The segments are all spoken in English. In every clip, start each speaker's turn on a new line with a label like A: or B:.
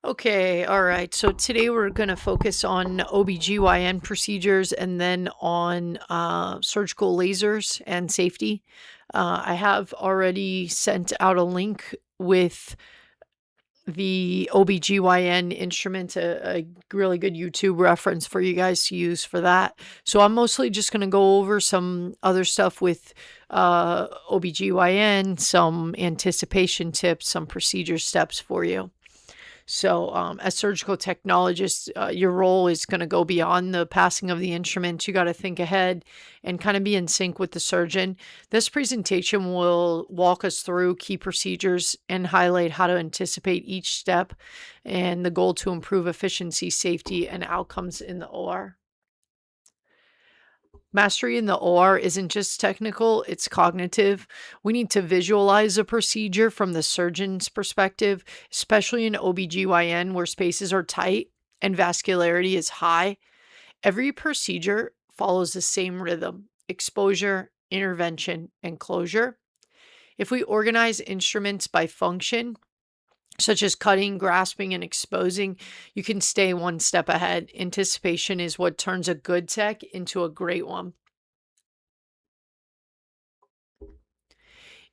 A: Okay, all right. So today we're going to focus on OBGYN procedures and then on surgical lasers and safety. I have already sent out a link with the OBGYN instrument, a really good YouTube reference for you guys to use for that. So I'm mostly just going to go over some other stuff with OBGYN, some anticipation tips, some procedure steps for you. So, as surgical technologists, your role is going to go beyond the passing of the instrument. You got to think ahead and kind of be in sync with the surgeon. This presentation will walk us through key procedures and highlight how to anticipate each step and the goal to improve efficiency, safety, and outcomes in the OR. Mastery in the OR isn't just technical, it's cognitive. We need to visualize a procedure from the surgeon's perspective, especially in OBGYN where spaces are tight and vascularity is high. Every procedure follows the same rhythm: exposure, intervention, and closure. If we organize instruments by function, such as cutting, grasping, and exposing, you can stay one step ahead. Anticipation is what turns a good tech into a great one.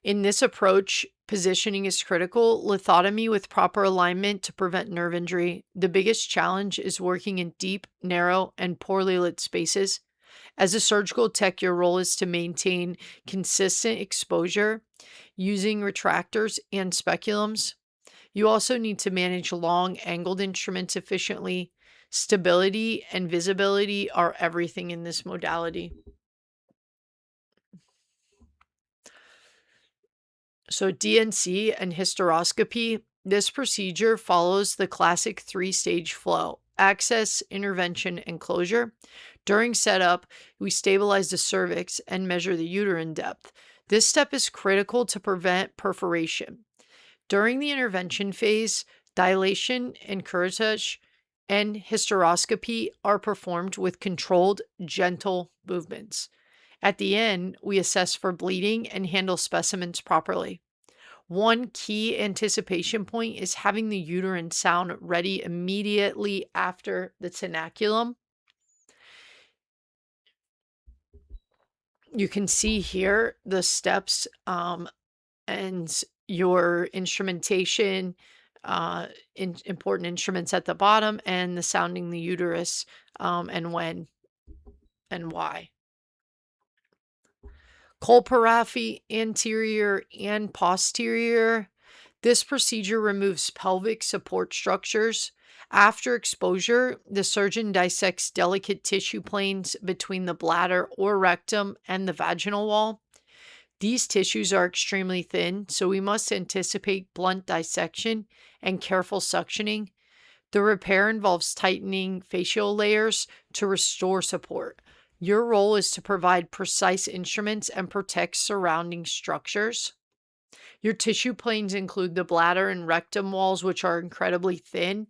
A: In this approach, positioning is critical. Lithotomy with proper alignment to prevent nerve injury. The biggest challenge is working in deep, narrow, and poorly lit spaces. As a surgical tech, your role is to maintain consistent exposure using retractors and speculums. You also need to manage long, angled instruments efficiently. Stability and visibility are everything in this modality. So, DNC and hysteroscopy, this procedure follows the classic three-stage flow: access, intervention, and closure. During setup, we stabilize the cervix and measure the uterine depth. This step is critical to prevent perforation. During the intervention phase, dilation and curettage and hysteroscopy are performed with controlled, gentle movements. At the end, we assess for bleeding and handle specimens properly. One key anticipation point is having the uterine sound ready immediately after the tenaculum. You can see here the steps and your instrumentation, important instruments at the bottom, and the sounding the uterus, and when and why. Colporaphy, anterior and posterior. This procedure removes pelvic support structures. After exposure, the surgeon dissects delicate tissue planes between the bladder or rectum and the vaginal wall. These tissues are extremely thin, so we must anticipate blunt dissection and careful suctioning. The repair involves tightening fascial layers to restore support. Your role is to provide precise instruments and protect surrounding structures. Your tissue planes include the bladder and rectum walls, which are incredibly thin.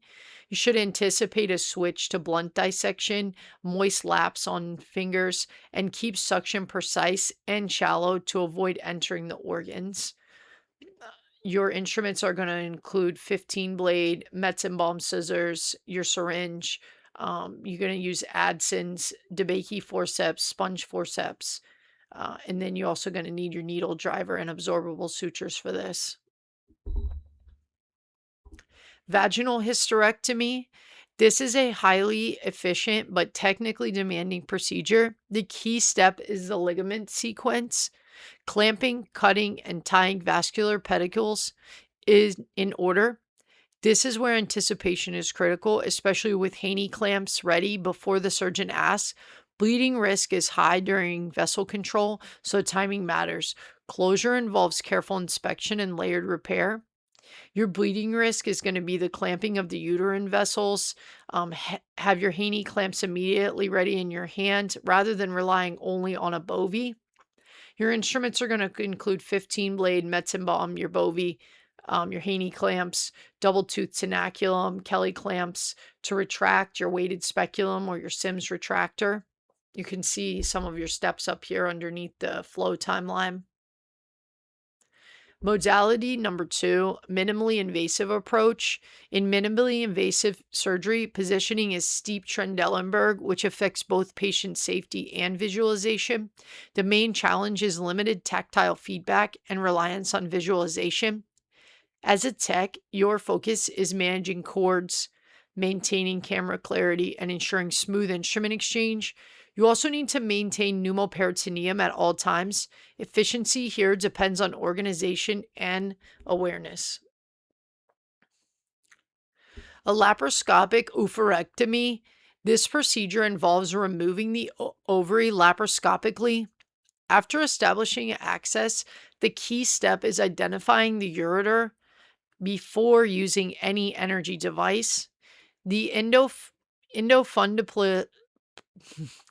A: You should anticipate a switch to blunt dissection, moist laps on fingers, and keep suction precise and shallow to avoid entering the organs. Your instruments are going to include 15 blade, Metzenbaum scissors, your syringe. You're going to use Adson's, DeBakey forceps, sponge forceps. And then you're also going to need your needle driver and absorbable sutures for this. Vaginal hysterectomy. This is a highly efficient but technically demanding procedure. The key step is the ligament sequence. Clamping, cutting, and tying vascular pedicles is in order. This is where anticipation is critical, especially with Haney clamps ready before the surgeon asks. Bleeding risk is high during vessel control, so timing matters. Closure involves careful inspection and layered repair. Your bleeding risk is going to be the clamping of the uterine vessels. Have your Haney clamps immediately ready in your hand rather than relying only on a bovie. Your instruments are going to include 15 blade Metzenbaum, your bovie, your Haney clamps, double tooth tenaculum, Kelly clamps to retract your weighted speculum or your Sims retractor. You can see some of your steps up here underneath the flow timeline. Modality number 2, minimally invasive approach. In minimally invasive surgery, positioning is steep Trendelenburg, which affects both patient safety and visualization. The main challenge is limited tactile feedback and reliance on visualization. As a tech, your focus is managing cords, maintaining camera clarity, and ensuring smooth instrument exchange. You also need to maintain pneumoperitoneum at all times. Efficiency here depends on organization and awareness. A laparoscopic oophorectomy. This procedure involves removing the ovary laparoscopically. After establishing access, the key step is identifying the ureter before using any energy device. The endofundipal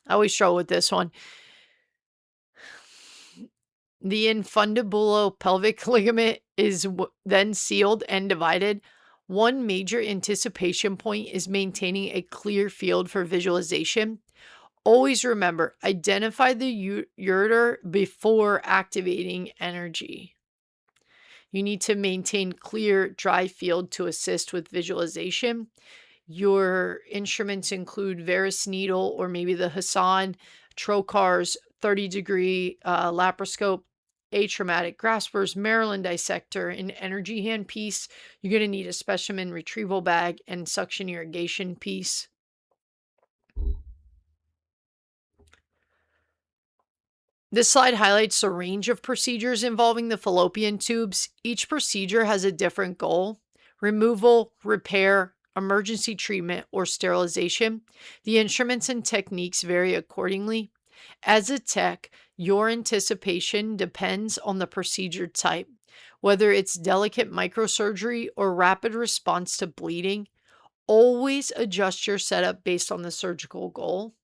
A: I always struggle with this one. The infundibulopelvic ligament is then sealed and divided. One major anticipation point is maintaining a clear field for visualization. Always remember, identify the ureter before activating energy. You need to maintain clear, dry field to assist with visualization. Your instruments include Veris needle or maybe the Hassan, trocars, 30-degree laparoscope, atraumatic graspers, Maryland dissector, an energy hand piece. You're going to need a specimen retrieval bag and suction irrigation piece. This slide highlights a range of procedures involving the fallopian tubes. Each procedure has a different goal: removal, repair, emergency treatment, or sterilization. The instruments and techniques vary accordingly. As a tech, your anticipation depends on the procedure type, whether it's delicate microsurgery or rapid response to bleeding. Always adjust your setup based on the surgical goal.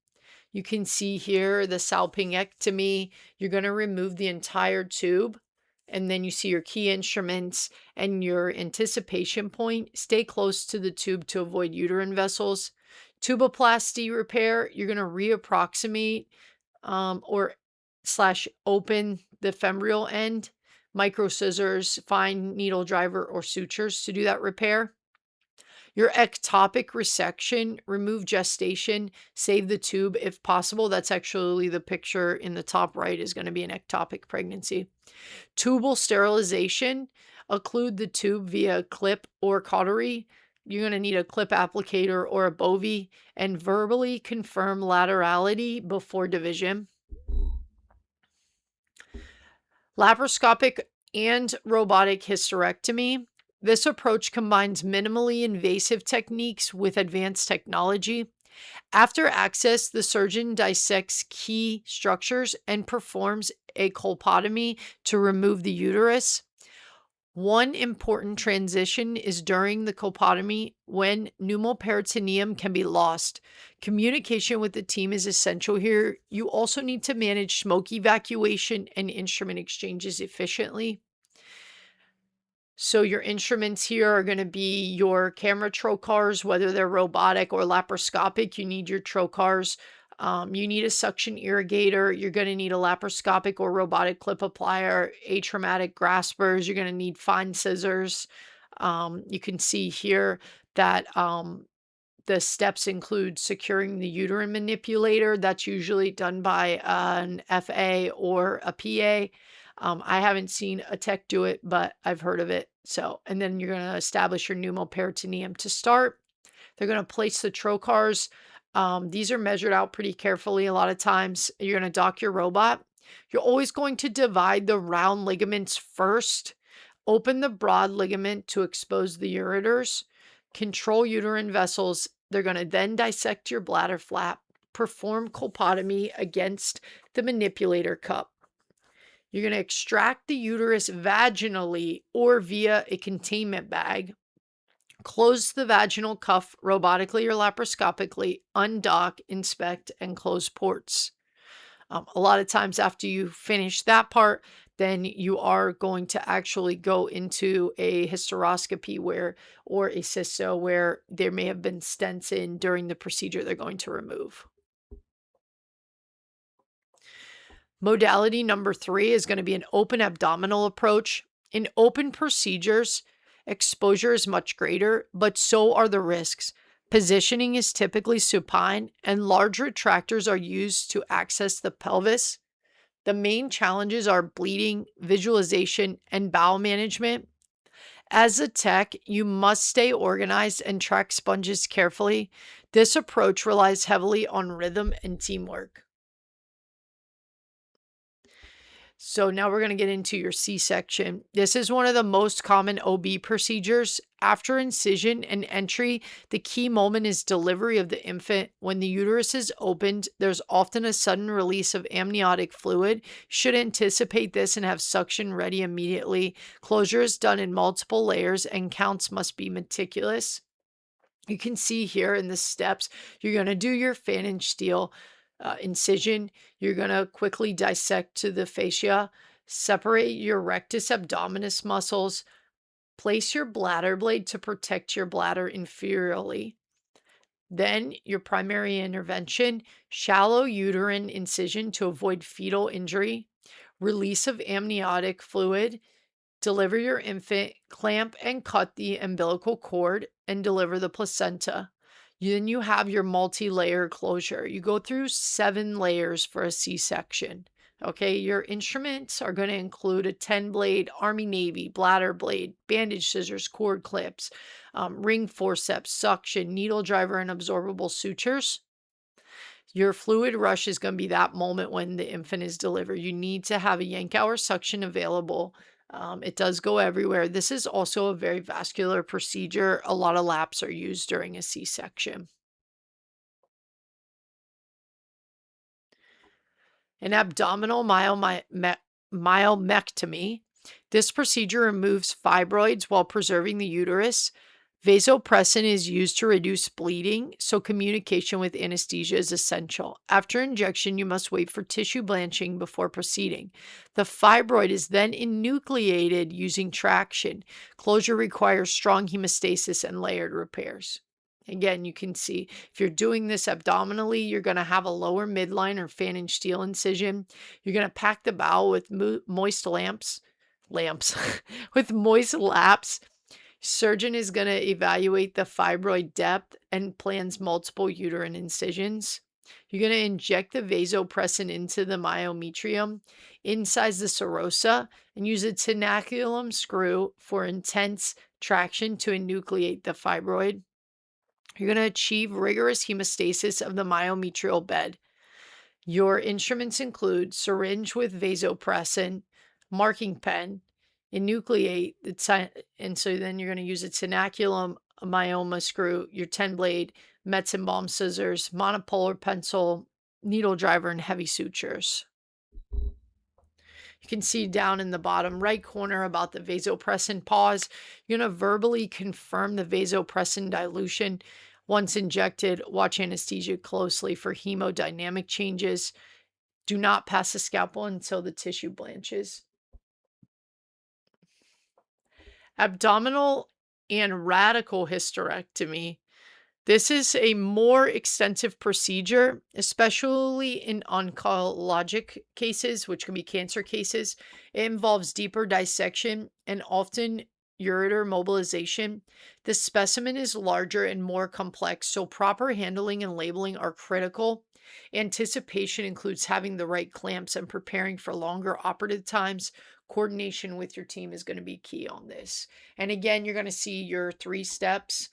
A: You can see here the salpingectomy. You're going to remove the entire tube, and then you see your key instruments and your anticipation point. Stay close to the tube to avoid uterine vessels. Tuboplasty repair, you're going to reapproximate or slash open the femoral end. Micro scissors, fine needle driver, or sutures to do that repair. Your ectopic resection, remove gestation, save the tube if possible. That's actually the picture in the top right is going to be an ectopic pregnancy. Tubal sterilization, occlude the tube via clip or cautery. You're going to need a clip applicator or a bovie, and verbally confirm laterality before division. Laparoscopic and robotic hysterectomy. This approach combines minimally invasive techniques with advanced technology. After access, the surgeon dissects key structures and performs a colpotomy to remove the uterus. One important transition is during the colpotomy when pneumoperitoneum can be lost. Communication with the team is essential here. You also need to manage smoke evacuation and instrument exchanges efficiently. So your instruments here are going to be your camera trocars, whether they're robotic or laparoscopic. You need your trocars. You need a suction irrigator. You're going to need a laparoscopic or robotic clip applier, atraumatic graspers. You're going to need fine scissors. You can see here that the steps include securing the uterine manipulator. That's usually done by an FA or a PA. I haven't seen a tech do it, but I've heard of it. So, and then you're going to establish your pneumoperitoneum to start. They're going to place the trocars. These are measured out pretty carefully. A lot of times you're going to dock your robot. You're always going to divide the round ligaments first. Open the broad ligament to expose the ureters. Control uterine vessels. They're going to then dissect your bladder flap. Perform colpotomy against the manipulator cup. You're going to extract the uterus vaginally or via a containment bag. Close the vaginal cuff robotically or laparoscopically, undock, inspect, and close ports. A lot of times after you finish that part, then you are going to actually go into a hysteroscopy or a cysto where there may have been stents in during the procedure they're going to remove. Modality number 3 is going to be an open abdominal approach. In open procedures, exposure is much greater, but so are the risks. Positioning is typically supine, and large retractors are used to access the pelvis. The main challenges are bleeding, visualization, and bowel management. As a tech, you must stay organized and track sponges carefully. This approach relies heavily on rhythm and teamwork. So now we're going to get into your C-section. This is one of the most common OB procedures. After incision and entry, the key moment is delivery of the infant. When the uterus is opened, there's often a sudden release of amniotic fluid. You should anticipate this and have suction ready immediately. Closure is done in multiple layers and counts must be meticulous. You can see here in the steps, you're going to do your phalangeal incision. You're going to quickly dissect to the fascia, separate your rectus abdominis muscles, place your bladder blade to protect your bladder inferiorly. Then your primary intervention, shallow uterine incision to avoid fetal injury, release of amniotic fluid, deliver your infant, clamp and cut the umbilical cord, and deliver the placenta. Then you have your multi-layer closure. You go through 7 layers for a C-section. Okay, your instruments are going to include a 10-blade Army Navy bladder blade, bandage scissors, cord clips, ring forceps, suction, needle driver, and absorbable sutures. Your fluid rush is going to be that moment when the infant is delivered. You need to have a yank hour suction available. It does go everywhere. This is also a very vascular procedure. A lot of laps are used during a C-section. An abdominal myomectomy. This procedure removes fibroids while preserving the uterus. Vasopressin is used to reduce bleeding, so communication with anesthesia is essential. After injection, you must wait for tissue blanching before proceeding. The fibroid is then enucleated using traction. Closure requires strong hemostasis and layered repairs. Again, you can see if you're doing this abdominally, you're going to have a lower midline or phalangeal incision. You're going to pack the bowel with moist lamps with moist laps. Surgeon is going to evaluate the fibroid depth and plans multiple uterine incisions. You're going to inject the vasopressin into the myometrium, incise the serosa, and use a tenaculum screw for intense traction to enucleate the fibroid. You're going to achieve rigorous hemostasis of the myometrial bed. Your instruments include syringe with vasopressin, marking pen, enucleate, and so then you're going to use a tenaculum, a myoma screw, your 10-blade, Metz and Balm scissors, monopolar pencil, needle driver, and heavy sutures. You can see down in the bottom right corner about the vasopressin pause. You're going to verbally confirm the vasopressin dilution. Once injected, watch anesthesia closely for hemodynamic changes. Do not pass the scalpel until the tissue blanches. Abdominal and radical hysterectomy. This is a more extensive procedure, especially in oncologic cases, which can be cancer cases. It involves deeper dissection and often ureter mobilization. The specimen is larger and more complex, so proper handling and labeling are critical. Anticipation includes having the right clamps and preparing for longer operative times. Coordination with your team is going to be key on this. And again, you're going to see your 3 steps.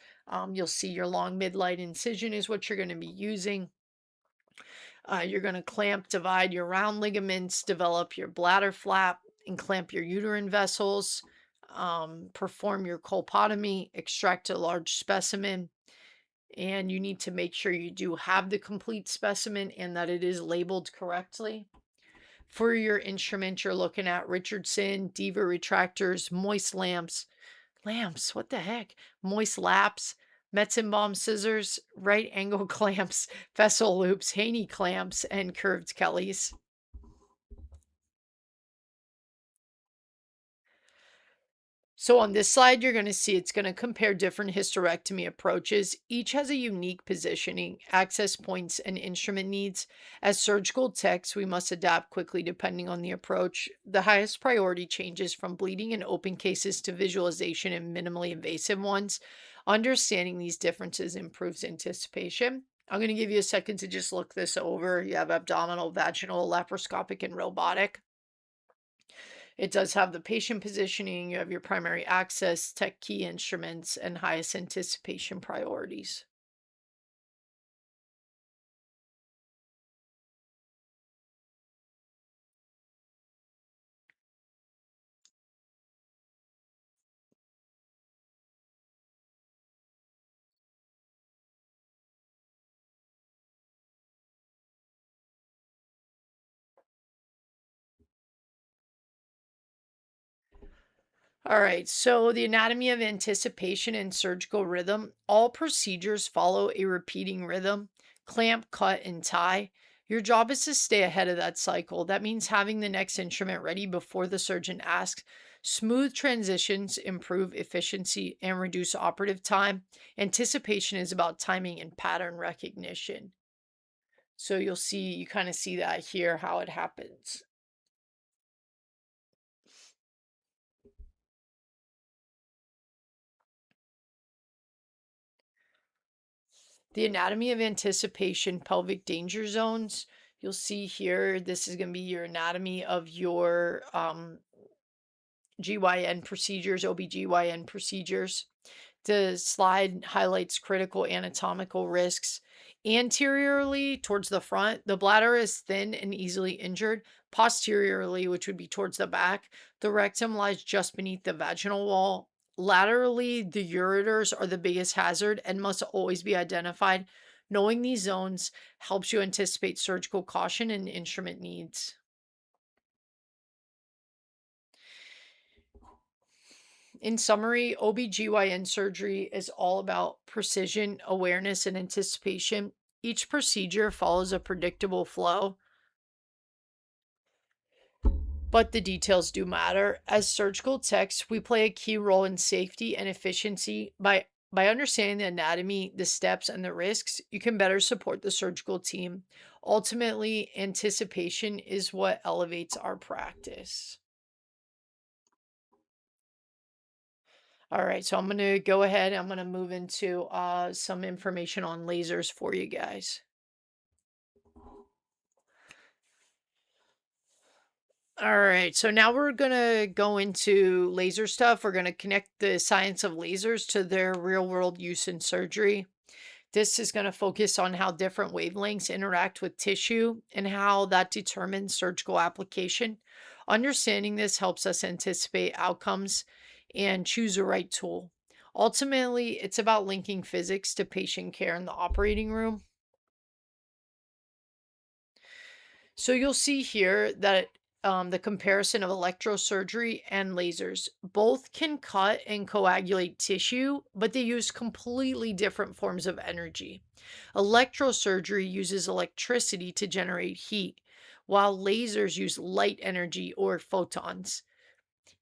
A: You'll see your long midline incision is what you're going to be using. You're going to clamp, divide your round ligaments, develop your bladder flap, and clamp your uterine vessels. Perform your colpotomy, extract a large specimen, and you need to make sure you do have the complete specimen and that it is labeled correctly. For your instrument, you're looking at Richardson, Diva retractors, moist lamps, what the heck? Moist laps, Metz and Balm scissors, right angle clamps, vessel loops, Haney clamps, and curved Kellys. So on this slide, you're going to see it's going to compare different hysterectomy approaches. Each has a unique positioning, access points, and instrument needs. As surgical techs, we must adapt quickly depending on the approach. The highest priority changes from bleeding in open cases to visualization in minimally invasive ones. Understanding these differences improves anticipation. I'm going to give you a second to just look this over. You have abdominal, vaginal, laparoscopic, and robotic. It does have the patient positioning, you have your primary access, tech key instruments, and highest anticipation priorities. All right, so the anatomy of anticipation and surgical rhythm. All procedures follow a repeating rhythm: clamp, cut, and tie. Your job is to stay ahead of that cycle. That means having the next instrument ready before the surgeon asks. Smooth transitions improve efficiency and reduce operative time. Anticipation is about timing and pattern recognition. So you'll see, you kind of see that here, how it happens. The anatomy of anticipation, pelvic danger zones. You'll see here, this is going to be your anatomy of your GYN procedures, OBGYN procedures. The slide highlights critical anatomical risks. Anteriorly, towards the front, the bladder is thin and easily injured. Posteriorly, which would be towards the back, the rectum lies just beneath the vaginal wall. Laterally, the ureters are the biggest hazard and must always be identified. Knowing these zones helps you anticipate surgical caution and instrument needs. In summary, OBGYN surgery is all about precision, awareness, and anticipation. Each procedure follows a predictable flow, but the details do matter. As surgical techs, we play a key role in safety and efficiency. By understanding the anatomy, the steps, and the risks, you can better support the surgical team. Ultimately, anticipation is what elevates our practice. All right, so I'm going to go ahead. I'm going to move into some information on lasers for you guys. All right, so now we're going to go into laser stuff. We're going to connect the science of lasers to their real world use in surgery. This is going to focus on how different wavelengths interact with tissue and how that determines surgical application. Understanding this helps us anticipate outcomes and choose the right tool. Ultimately, it's about linking physics to patient care in the operating room. So you'll see here that the comparison of electrosurgery and lasers. Both can cut and coagulate tissue, but they use completely different forms of energy. Electrosurgery uses electricity to generate heat, while lasers use light energy or photons.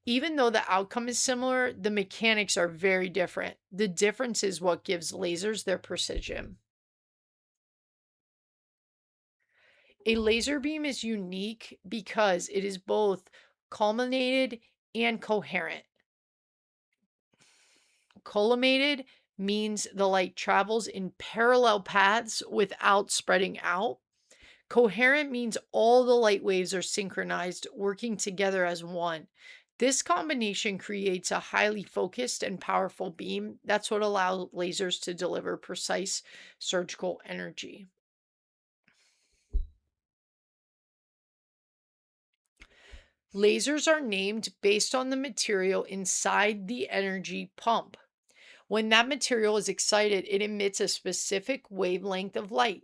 A: Even though the outcome is similar, the mechanics are very different. The difference is what gives lasers their precision. A laser beam is unique because it is both culminated and coherent. Collimated means the light travels in parallel paths without spreading out. Coherent means all the light waves are synchronized, working together as one. This combination creates a highly focused and powerful beam. That's what allows lasers to deliver precise surgical energy. Lasers are named based on the material inside the energy pump. When that material is excited, it emits a specific wavelength of light.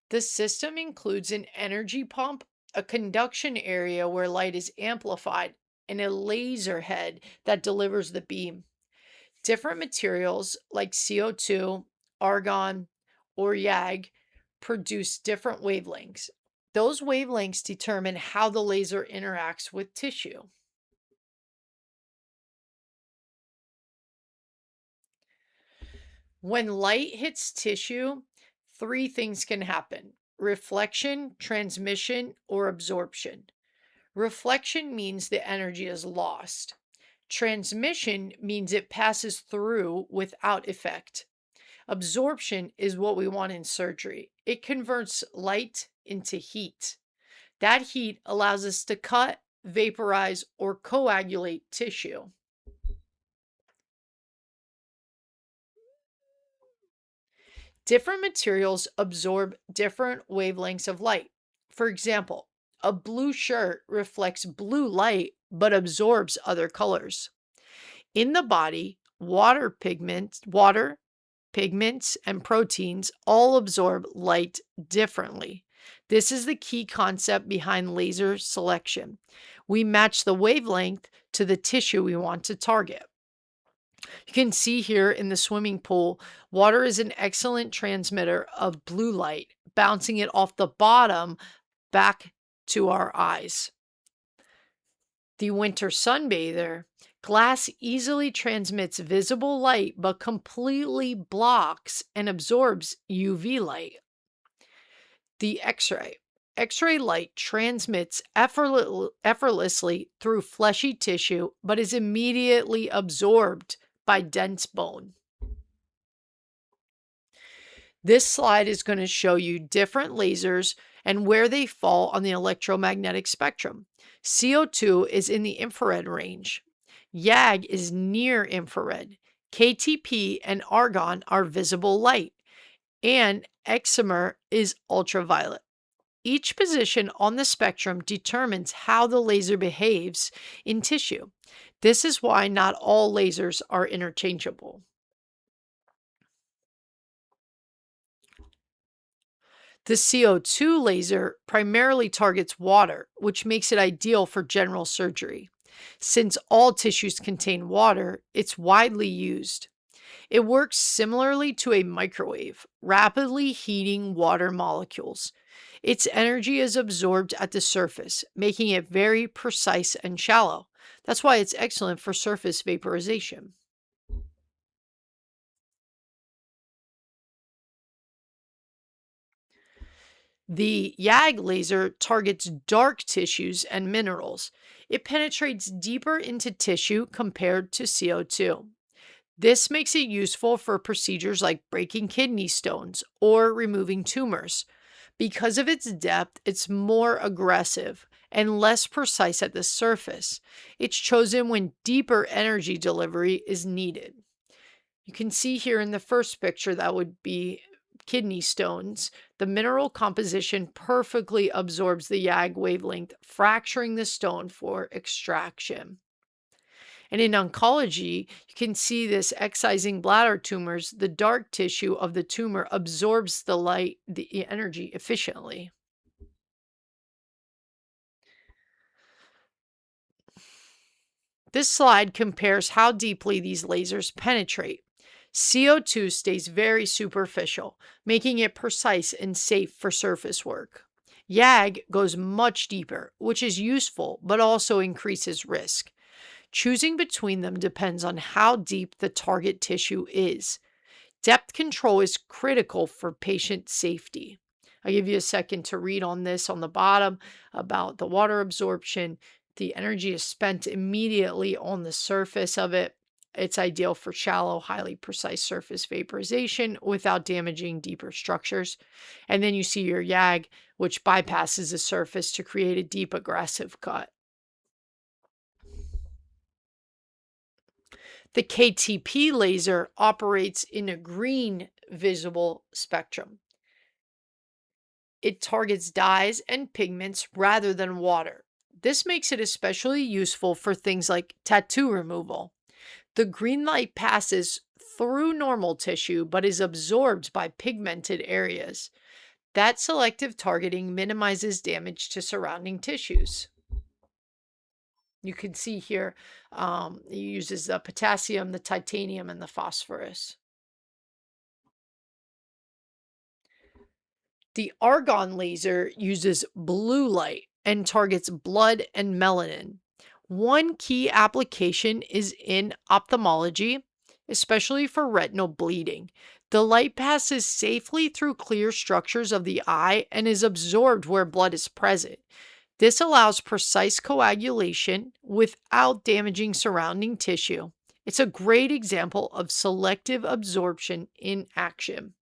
A: The system includes an energy pump, a conduction area where light is amplified, and a laser head that delivers the beam. Different materials like CO2, argon, or YAG produce different wavelengths. Those wavelengths determine how the laser interacts with tissue. When light hits tissue, three things can happen: reflection, transmission, or absorption. Reflection means the energy is lost. Transmission means it passes through without effect. Absorption is what we want in surgery. It converts light into heat. That heat allows us to cut, vaporize, or coagulate tissue. Different materials absorb different wavelengths of light. For example, a blue shirt reflects blue light but absorbs other colors. In the body, water, pigments, and proteins all absorb light differently. This is the key concept behind laser selection. We match the wavelength to the tissue we want to target. You can see here in the swimming pool, water is an excellent transmitter of blue light, bouncing it off the bottom back to our eyes. The winter sunbather, glass easily transmits visible light but completely blocks and absorbs UV light. The X ray light transmits effortlessly through fleshy tissue but is immediately absorbed by dense bone. This slide is going to show you different lasers and where they fall on the electromagnetic spectrum. CO2 is in the infrared range. YAG is near infrared. KTP and argon are visible light. And excimer is ultraviolet. Each position on the spectrum determines how the laser behaves in tissue. This is why not all lasers are interchangeable. The CO2 laser primarily targets water, which makes it ideal for general surgery. Since all tissues contain water, it's widely used. It works similarly to a microwave, rapidly heating water molecules. Its energy is absorbed at the surface, making it very precise and shallow. That's why it's excellent for surface vaporization. The YAG laser targets dark tissues and minerals. It penetrates deeper into tissue compared to CO2. This makes it useful for procedures like breaking kidney stones or removing tumors. Because of its depth, it's more aggressive and less precise at the surface. It's chosen when deeper energy delivery is needed. You can see here in the first picture that would be kidney stones. The mineral composition perfectly absorbs the YAG wavelength, fracturing the stone for extraction. And in oncology, you can see this excising bladder tumors. The dark tissue of the tumor absorbs the light, the energy efficiently. This slide compares how deeply these lasers penetrate. CO2 stays very superficial, making it precise and safe for surface work. YAG goes much deeper, which is useful but also increases risk. Choosing between them depends on how deep the target tissue is. Depth control is critical for patient safety. I'll give you a second to read on this on the bottom about the water absorption. The energy is spent immediately on the surface of it. It's ideal for shallow, highly precise surface vaporization without damaging deeper structures. And then you see your YAG, which bypasses the surface to create a deep, aggressive cut. The KTP laser operates in a green visible spectrum. It targets dyes and pigments rather than water. This makes it especially useful for things like tattoo removal. The green light passes through normal tissue but is absorbed by pigmented areas. That selective targeting minimizes damage to surrounding tissues. You can see here it uses the potassium, the titanium, and the phosphorus. The argon laser uses blue light and targets blood and melanin. One key application is in ophthalmology. especially for retinal bleeding. The light passes safely through clear structures of the eye and is absorbed where blood is present. This allows precise coagulation without damaging surrounding tissue. It's a great example of selective absorption in action.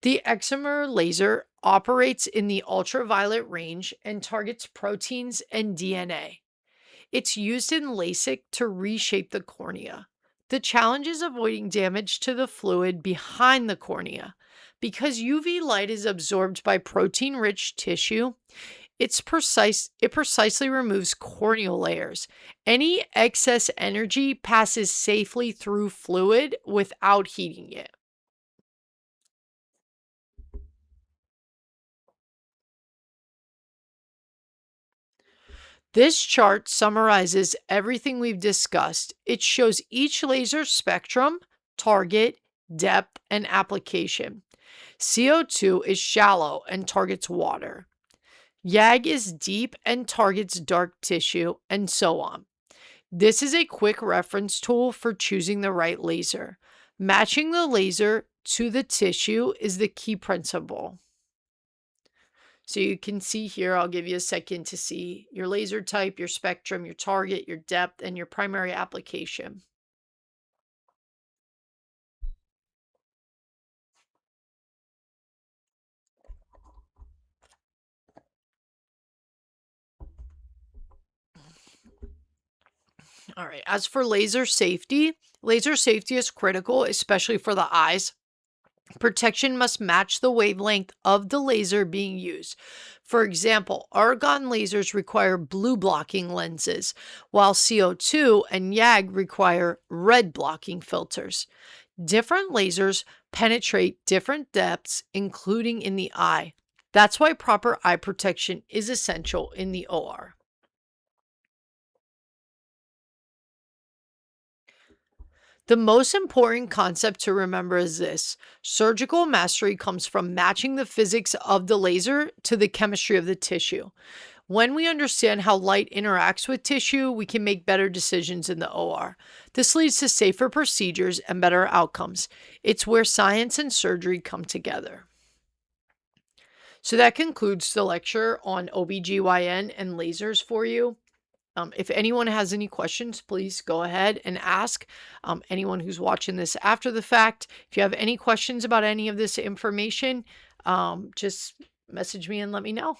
A: The excimer laser operates in the ultraviolet range and targets proteins and DNA. It's used in LASIK to reshape the cornea. The challenge is avoiding damage to the fluid behind the cornea. Because UV light is absorbed by protein rich tissue, it precisely removes corneal layers. Any excess energy passes safely through fluid without heating it. This chart summarizes everything we've discussed. It shows each laser spectrum, target, depth, and application. CO2 is shallow and targets water. YAG is deep and targets dark tissue, and so on. This is a quick reference tool for choosing the right laser. Matching the laser to the tissue is the key principle. So you can see here, I'll give you a second to see your laser type, your spectrum, your target, your depth, and your primary application. All right, as for laser safety is critical, especially for the eyes. Protection must match the wavelength of the laser being used. For example, argon lasers require blue blocking lenses, while CO2 and YAG require red blocking filters. Different lasers penetrate different depths, including in the eye. That's why proper eye protection is essential in the OR. The most important concept to remember is this: surgical mastery comes from matching the physics of the laser to the chemistry of the tissue. When we understand how light interacts with tissue, we can make better decisions in the OR. This leads to safer procedures and better outcomes. It's where science and surgery come together. So that concludes the lecture on OBGYN and lasers for you. If anyone has any questions, please go ahead and ask. Anyone who's watching this after the fact, if you have any questions about any of this information, just message me and let me know.